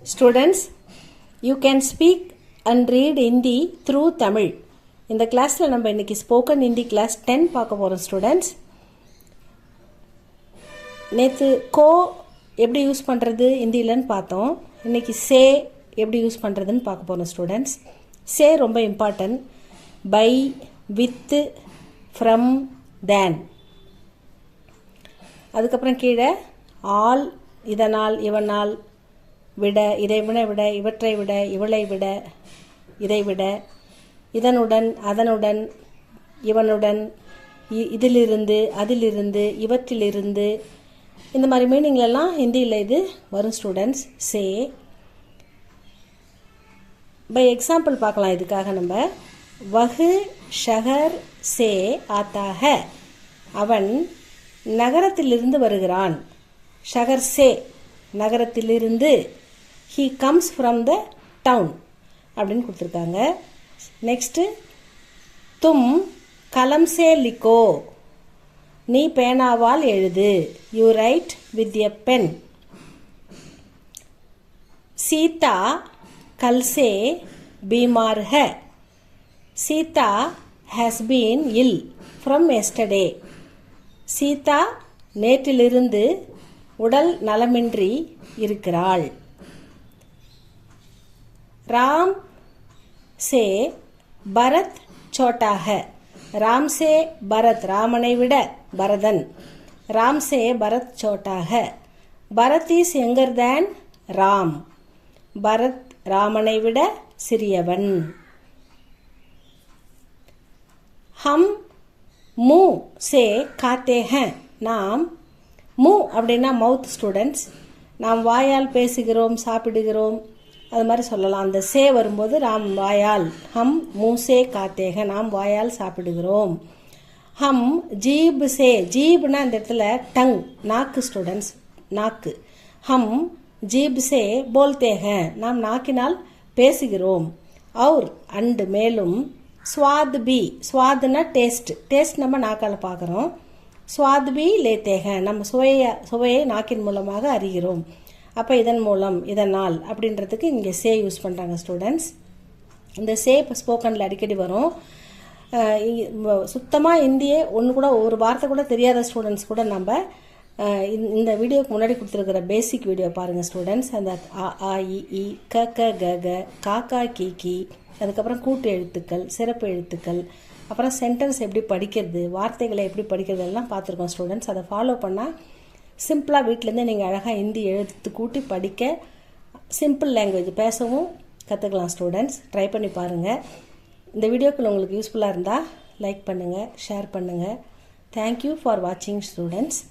Students, you can speak and read Hindi through Tamil. இந்த கிளாஸில் நம்ம இன்னைக்கு ஸ்போக்கன் ஹிந்தி கிளாஸ் 10 பார்க்க போகிறோம் ஸ்டூடெண்ட்ஸ். நேற்று கோ எப்படி யூஸ் பண்ணுறது ஹிந்திலன்னு பார்த்தோம். இன்னைக்கு சே எப்படி யூஸ் பண்ணுறதுன்னு பார்க்க போகிறோம் ஸ்டூடெண்ட்ஸ். சே ரொம்ப இம்பார்ட்டன்ட். பை, வித்து, ஃப்ரம், தேன். அதுக்கப்புறம் கீழே ஆல், இதனால், இவனால், விட, இதை விட, இவற்றை விட, இவளை விட, இதை விட, இதனுடன், அதனுடன், இவனுடன், இதிலிருந்து, அதிலிருந்து, இவற்றிலிருந்து, இந்த மாதிரி மீனிங்லெல்லாம் ஹிந்தியில் இது வரும் ஸ்டூடெண்ட்ஸ். சே பை எக்ஸாம்பிள் பார்க்கலாம். இதுக்காக நம்ம வஹு ஷஹர் சே ஆத்தா ஹை, அவன் நகரத்திலிருந்து வருகிறான். ஷஹர் சே நகரத்திலிருந்து, he comes from the town அப்படின்னு கொடுத்துருக்காங்க. நெக்ஸ்ட்டு தும் கலம் சே லிக்கோ, நீ பேனாவால் எழுது. You write with a pen. Sita கல் சே பீமார் ஹை, Sita has been ill from yesterday. Sita நேற்றிலிருந்து உடல் நலமின்றி இருக்கிறாள். ராம் சே பரத் சோட்டா ஹை, ராம் சே பரத், ராமனை விட பரதன். ராம் சே பரத் சோட்டா ஹை, Bharat is younger than Ram, Bharat ராமனை விட சிறியவன். ஹம் மூ சே காத்தே ஹை, நாம், மூ அப்படின்னா மவுத் ஸ்டூடெண்ட்ஸ், நாம் வாயால் பேசுகிறோம், சாப்பிடுகிறோம், அது மாதிரி சொல்லலாம். அந்த சே வரும்போது ராம் வாயால், ஹம் மூசே காத்தேக, நாம் வாயால் சாப்பிடுகிறோம். ஹம் ஜீப் சே, ஜீப்னா இந்த இடத்துல டங், நாக்கு ஸ்டூடெண்ட்ஸ், நாக்கு. ஹம் ஜீப் சே போல்தேக, நாம் நாக்கினால் பேசுகிறோம். அவுர் அண்டு மேலும், ஸ்வாத் பி, ஸ்வாத்னா டேஸ்ட், டேஸ்ட் நம்ம நாக்கால் பார்க்குறோம். ஸ்வாத் பி லேத்தேக, நம்ம சுவையை நாக்கின் மூலமாக அறிகிறோம். அப்போ இதன் மூலம், இதனால் அப்படின்றதுக்கு இங்கே சே யூஸ் பண்ணுறாங்க ஸ்டூடெண்ட்ஸ். இந்த சே இப்போ ஸ்போக்கனில் அடிக்கடி வரும். சுத்தமாக இந்தியே ஒன்று கூட ஒரு வார்த்தை கூட தெரியாத ஸ்டூடெண்ட்ஸ் கூட நம்ம இந்த வீடியோக்கு முன்னாடி கொடுத்துருக்கிற பேசிக் வீடியோ பாருங்கள் ஸ்டூடெண்ட்ஸ். அந்த ஆ இ க க க க காக்கா கி கி, அதுக்கப்புறம் கூட்டு எழுத்துக்கள், சிறப்பு எழுத்துக்கள், அப்புறம் சென்டென்ஸ் எப்படி படிக்கிறது, வார்த்தைகளை எப்படி படிக்கிறது எல்லாம் பார்த்துருக்கோம் ஸ்டூடெண்ட்ஸ். அதை ஃபாலோ பண்ணால் சிம்பிளாக வீட்டிலேருந்தே நீங்கள் அழகாக ஹிந்தி எழுத்து கூட்டி படிக்க, சிம்பிள் லாங்குவேஜ் பேசவும் கற்றுக்கலாம் ஸ்டூடெண்ட்ஸ். ட்ரை பண்ணி பாருங்கள். இந்த வீடியோக்குள்ள உங்களுக்கு யூஸ்ஃபுல்லாக இருந்தால் லைக் பண்ணுங்கள், ஷேர் பண்ணுங்கள். தேங்க்யூ ஃபார் வாட்சிங் ஸ்டூடெண்ட்ஸ்.